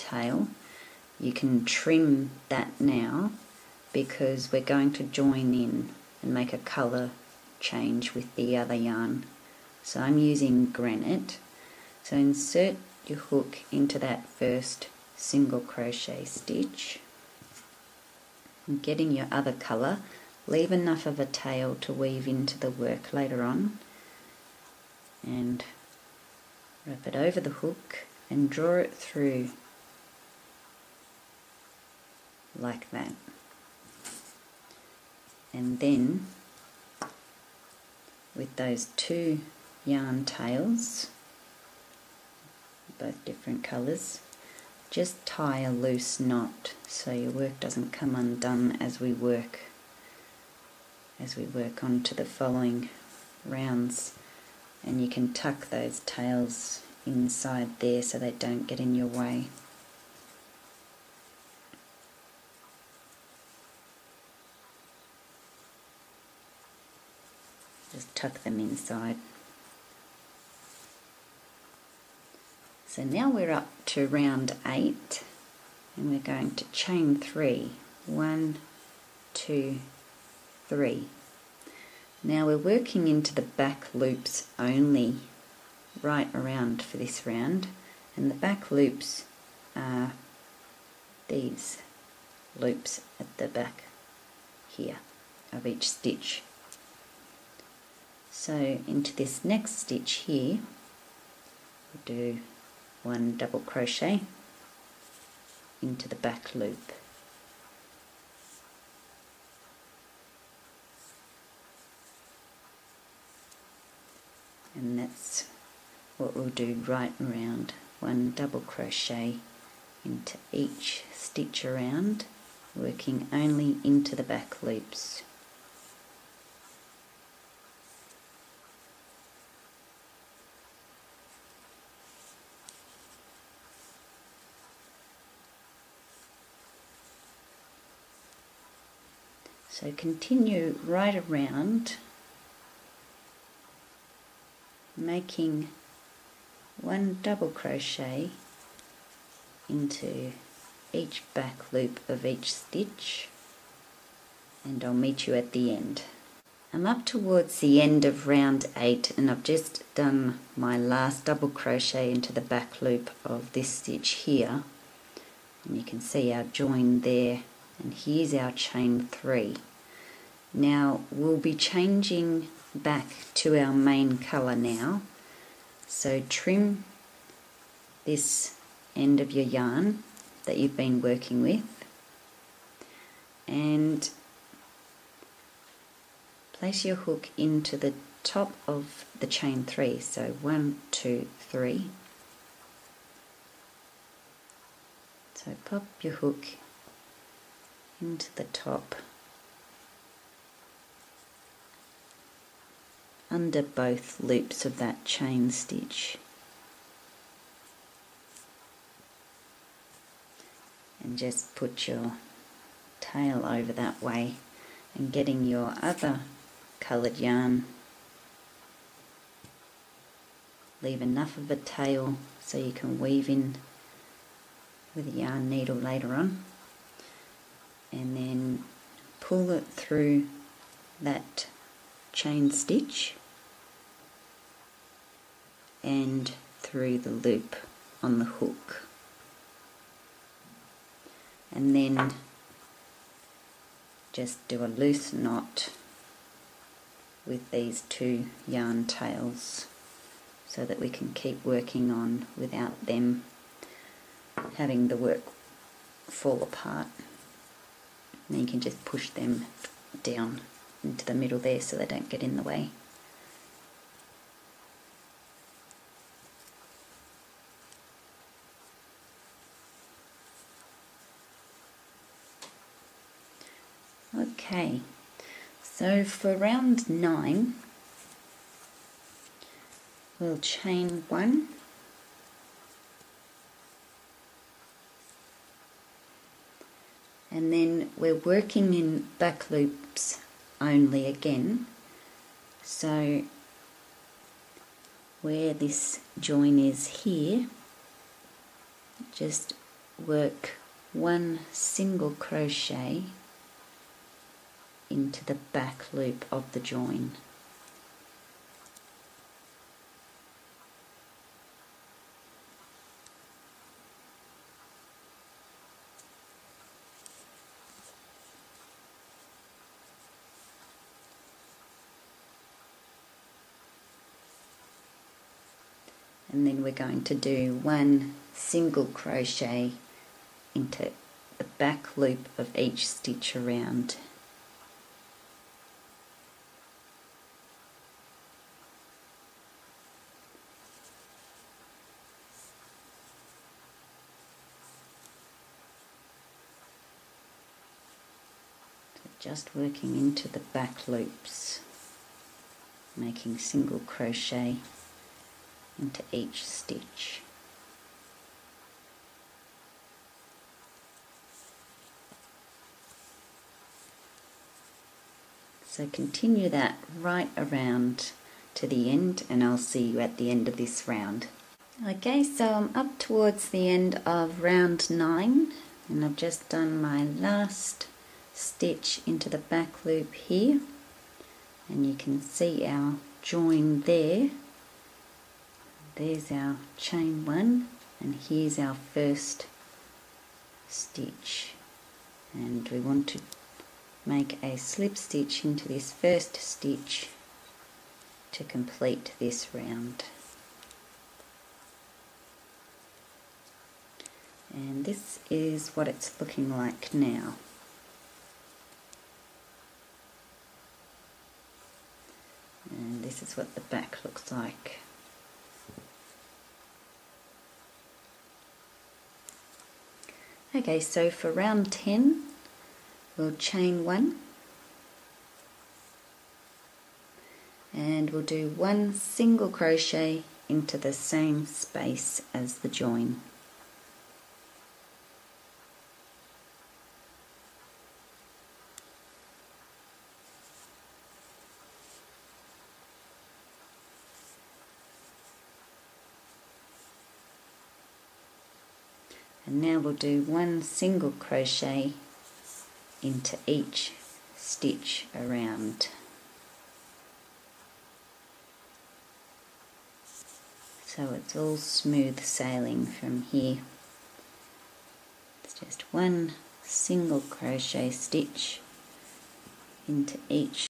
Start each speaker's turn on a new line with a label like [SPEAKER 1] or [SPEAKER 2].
[SPEAKER 1] tail. You can trim that now because we're going to join in and make a colour change with the other yarn. So I'm using granite. So insert your hook into that first single crochet stitch and get in your other colour. Leave enough of a tail to weave into the work later on, and wrap it over the hook and draw it through like that. And then with those two yarn tails, both different colours, just tie a loose knot so your work doesn't come undone as we work on to the following rounds. And you can tuck those tails inside there so they don't get in your way. Just tuck them inside. So now we're up to round 8, and we're going to chain 3. 1, 2, 3. Now we're working into the back loops only right around for this round, and the back loops are these loops at the back here of each stitch. So into this next stitch here, we'll do 1 double crochet into the back loop. And that's what we'll do right around. 1 double crochet into each stitch around, working only into the back loops. So continue right around, making 1 double crochet into each back loop of each stitch, and I'll meet you at the end. I'm up towards the end of round 8, and I've just done my last double crochet into the back loop of this stitch here, and you can see our join there, and here's our chain 3. Now we'll be changing back to our main colour now, so trim this end of your yarn that you've been working with and place your hook into the top of the chain 3, so 1, 2, 3. So pop your hook into the top under both loops of that chain stitch, and just put your tail over that way, and getting your other coloured yarn, leave enough of a tail so you can weave in with a yarn needle later on, and then pull it through that chain stitch and through the loop on the hook, and then just do a loose knot with these 2 yarn tails so that we can keep working on without them having the work fall apart. And then you can just push them down into the middle there so they don't get in the way. Okay, so for round 9 we'll chain 1, and then we're working in back loops only again, so where this join is here, just work one single crochet into the back loop of the join. And then we're going to do one single crochet into the back loop of each stitch around. So just working into the back loops, making single crochet into each stitch. So continue that right around to the end, and I'll see you at the end of this round. Okay, so I'm up towards the end of round 9, and I've just done my last stitch into the back loop here, and you can see our join there. There's our chain 1, and here's our first stitch, and we want to make a slip stitch into this first stitch to complete this round. And this is what it's looking like now. And this is what the back looks like. Okay, so for round 10, we'll chain 1, and we'll do one single crochet into the same space as the join. And now we'll do one single crochet into each stitch around. So it's all smooth sailing from here. It's just one single crochet stitch into each